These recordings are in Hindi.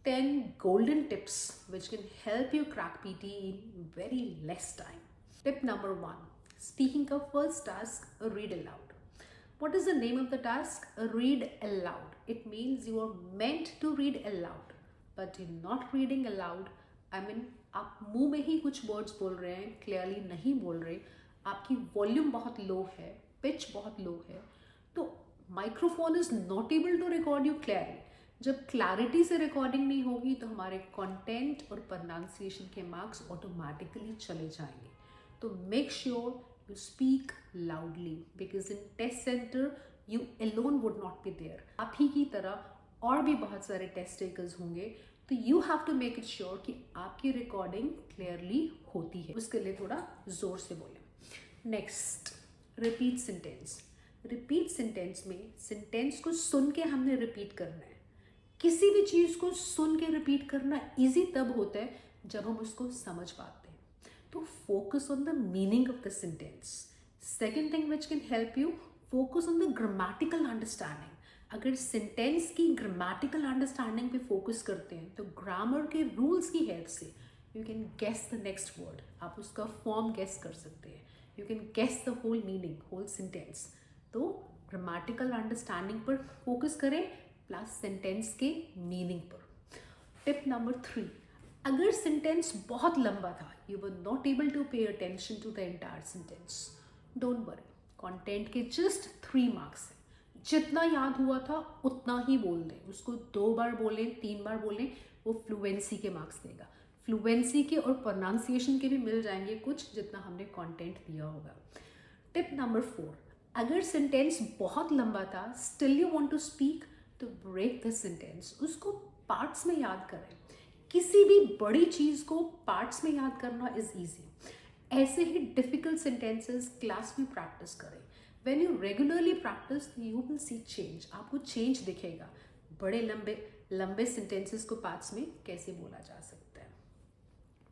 10 golden tips which can help you crack PT in very less time. Tip number 1. Speaking of first task, read aloud. What is the name of the task? Read aloud. It means you are meant to read aloud, but you're not reading aloud. I mean, आप मुंह में ही कुछ वर्ड्स बोल रहे हैं, क्लियरली नहीं बोल रहे, आपकी वॉल्यूम बहुत लो है, पिच बहुत लो है, तो microphone is not able to record you clearly. जब क्लैरिटी से रिकॉर्डिंग नहीं होगी तो हमारे कंटेंट और प्रोनाउंसिएशन के मार्क्स ऑटोमेटिकली चले जाएंगे. तो make sure you speak loudly because in test center you alone would not be there. आप ही की तरह और भी बहुत सारे टेस्ट टेकर्स होंगे, तो you have to make it sure कि आपकी रिकॉर्डिंग क्लियरली होती है. उसके लिए थोड़ा जोर से बोलें. Next, repeat sentence. Repeat sentence में सेंटेंस को सुन के हमने रिपीट करना है. किसी भी चीज़ को सुन के रिपीट करना ईजी तब होता है जब हम उसको समझ पाते हैं. तो focus on the meaning of the sentence. Second thing which can help you, focus on the grammatical understanding. अगर sentence की grammatical understanding पे focus करते हैं तो grammar के rules की help से you can guess the next word. आप उसका form guess कर सकते हैं. You can guess the whole meaning, whole sentence. तो grammatical understanding पर focus करें plus sentence के meaning पर. Tip number 3. अगर सेंटेंस बहुत लंबा था, you were not able to pay attention to the entire sentence, don't worry. Content के जस्ट 3 मार्क्स हैं. जितना याद हुआ था उतना ही बोल दें. उसको 2 बार बोलें, 3 बार बोलें, वो फ्लुएंसी के मार्क्स देगा. फ्लुएंसी के और प्रोनाउंसिएशन के भी मिल जाएंगे कुछ जितना हमने कंटेंट दिया होगा. Tip number 4. अगर सेंटेंस बहुत लंबा था, still you want to speak, तो ब्रेक द सेंटेंस. उसको पार्ट्स में याद करें. किसी भी बड़ी चीज़ को पार्ट्स में याद करना इज ईजी. ऐसे ही डिफिकल्ट सेंटेंसेस क्लास में प्रैक्टिस करें. When you regularly practice you will see change. आपको चेंज दिखेगा. बड़े लंबे सेंटेंसेस को पार्ट्स में कैसे बोला जा सकता है.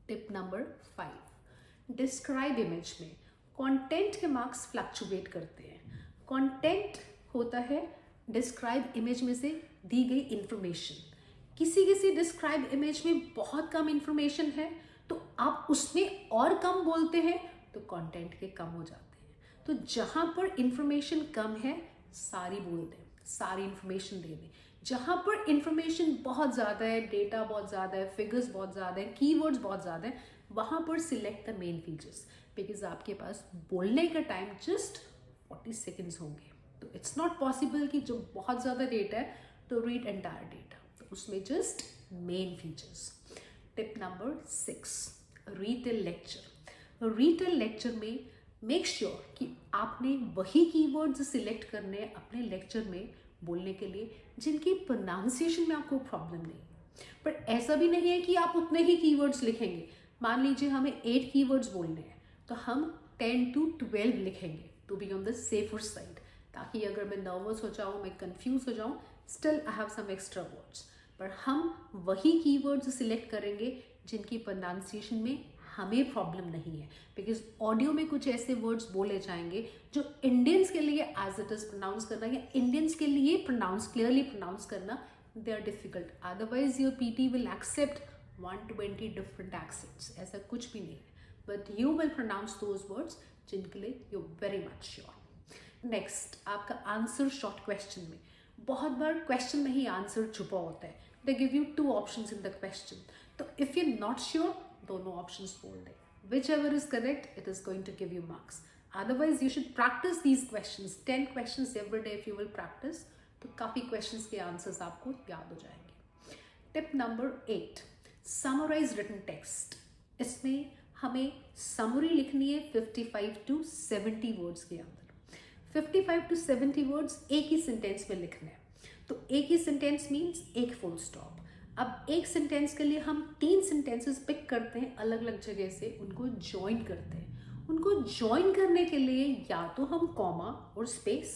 Tip number 5. डिस्क्राइब इमेज में कंटेंट के मार्क्स फ्लक्चुएट करते हैं. कंटेंट होता है डिस्क्राइब इमेज में से दी गई इंफॉर्मेशन. किसी डिस्क्राइब इमेज में बहुत कम इंफॉर्मेशन है तो आप उसमें और कम बोलते हैं तो कंटेंट के कम हो जाते हैं. तो जहाँ पर इंफॉर्मेशन कम है सारी बोल दें, सारी इंफॉर्मेशन दे दें. जहाँ पर इंफॉर्मेशन बहुत ज़्यादा है, डेटा बहुत ज़्यादा है, फिगर्स बहुत ज़्यादा है, कीवर्ड्स बहुत ज़्यादा है, वहाँ पर select the main features. Because आपके पास बोलने का टाइम जस्ट 40 सेकेंड्स होंगे. तो इट्स नॉट पॉसिबल कि जो बहुत ज़्यादा डेटा है तो रीड एंटायर डेटा. उसमें just main features. Tip number 6. Retail lecture. Retail lecture में मेक श्योर कि आपने वही कीवर्ड्स सिलेक्ट करने हैं अपने लेक्चर में बोलने के लिए जिनकी प्रोनाउंसिएशन में आपको प्रॉब्लम नहीं. पर ऐसा भी नहीं है कि आप उतने ही कीवर्ड्स लिखेंगे. मान लीजिए हमें 8 कीवर्ड्स बोलने हैं तो हम 10 to 12 लिखेंगे to be on the safer side, ताकि अगर मैं नर्वस हो जाऊँ, मैं कंफ्यूज हो जाऊँ, still I have some extra words. पर हम वही कीवर्ड्स सिलेक्ट करेंगे जिनकी प्रोनाउंसिएशन में हमें प्रॉब्लम नहीं है. बिकॉज ऑडियो में कुछ ऐसे वर्ड्स बोले जाएंगे जो इंडियंस के लिए एज इट इज प्रोनाउंस करना या इंडियंस के लिए क्लियरली प्रोनाउंस करना they are difficult. Otherwise your PT will accept 120 different accents. ऐसा कुछ भी नहीं है. But you will pronounce those words जिनके लिए you very much sure. Next, आपका आंसर शॉर्ट क्वेश्चन में बहुत बार क्वेश्चन में ही आंसर छुपा होता है. They give you 2 options in the question. So if you're not sure, दोनों options बोल दें. Whichever is correct, it is going to give you marks. Otherwise, you should practice these questions. 10 questions every day if you will practice. तो काफ़ी questions के answers आपको याद हो जाएंगे. Tip number 8. Summarize written text. इसमें हमें summary लिखनी है 55 to 70 words के अंदर. 55 to 70 words एक ही sentence में लिखने हैं. तो एक ही सेंटेंस मीन्स एक फुल स्टॉप. अब एक सेंटेंस के लिए हम 3 सेंटेंसेस पिक करते हैं अलग अलग जगह से, उनको ज्वाइन करते हैं. उनको ज्वाइन करने के लिए या तो हम कॉमा और स्पेस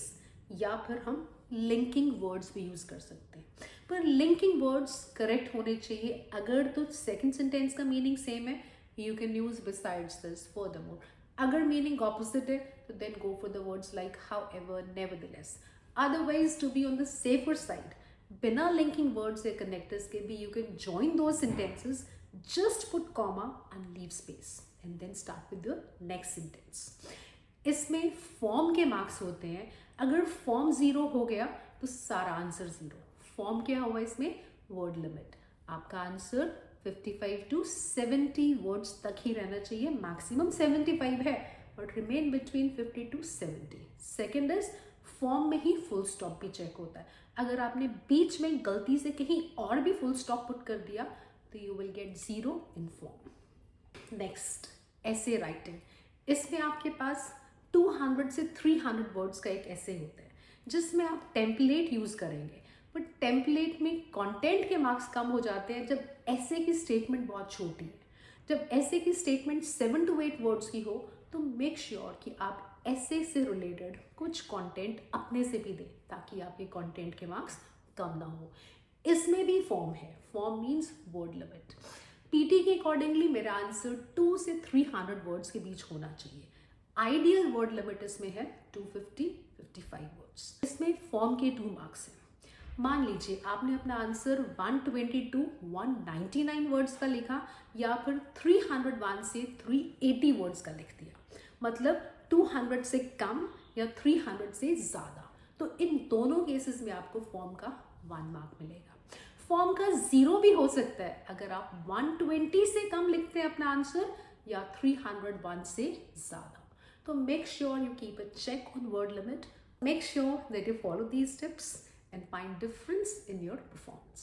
या फिर हम लिंकिंग वर्ड्स भी यूज़ कर सकते हैं. पर लिंकिंग वर्ड्स करेक्ट होने चाहिए. अगर तो सेकेंड सेंटेंस का मीनिंग सेम है, you can use besides this furthermore. अगर मीनिंग ऑपोजिट है तो then go for the words like however, nevertheless. Otherwise, to be on the safer side, बिना लिंकिंग वर्ड्स या कनेक्टर्स के भी यू कैन जॉइन दो sentences, just put comma and leave space and then start with the next sentence. इसमें फॉर्म के मार्क्स होते हैं. अगर फॉर्म 0 हो गया तो सारा आंसर 0. फॉर्म क्या हुआ इसमें? Word limit. आपका आंसर 55 to 70 वर्ड्स तक ही रहना चाहिए. मैक्सिमम 75 है but remain between 50 to 70. Second is form में ही फुल स्टॉप भी चेक होता है. अगर आपने बीच में गलती से कहीं और भी फुल स्टॉप पुट कर दिया तो you will get 0 in form. Next, ऐसे राइटिंग. इसमें आपके पास 200 से 300 वर्ड्स का एक ऐसे होता है जिसमें आप टेम्पलेट यूज करेंगे. बट टेम्पलेट में कंटेंट के मार्क्स कम हो जाते हैं जब ऐसे की स्टेटमेंट बहुत छोटी है. जब ऐसे की स्टेटमेंट 7 to 8 वर्ड्स की हो तो मेक श्योर कि आप ऐसे से रिलेटेड कुछ कंटेंट अपने से भी दें ताकि आपके कंटेंट के मार्क्स कम ना हो. इसमें भी फॉर्म है. Form means word limit. PT के अकॉर्डिंगली मेरा आंसर 2 से 300 वर्ड्स के बीच होना चाहिए. आइडियल वर्ड लिमिट इसमें है 250-55 वर्ड्स. इसमें फॉर्म के 2 मार्क्स हैं. मान लीजिए आपने अपना आंसर 120-199 वर्ड्स का लिखा या फिर 301 से 380 वर्ड्स का लिख दिया. मतलब 200 से कम या 300 से ज़्यादा. तो इन दोनों केसेस में आपको फॉर्म का 1 मार्क मिलेगा. फॉर्म का 0 भी हो सकता है अगर आप 120 से कम लिखते हैं अपना आंसर या 301 से ज़्यादा. So make sure you keep a check on word limit. Make sure that you follow these tips and find difference in your performance.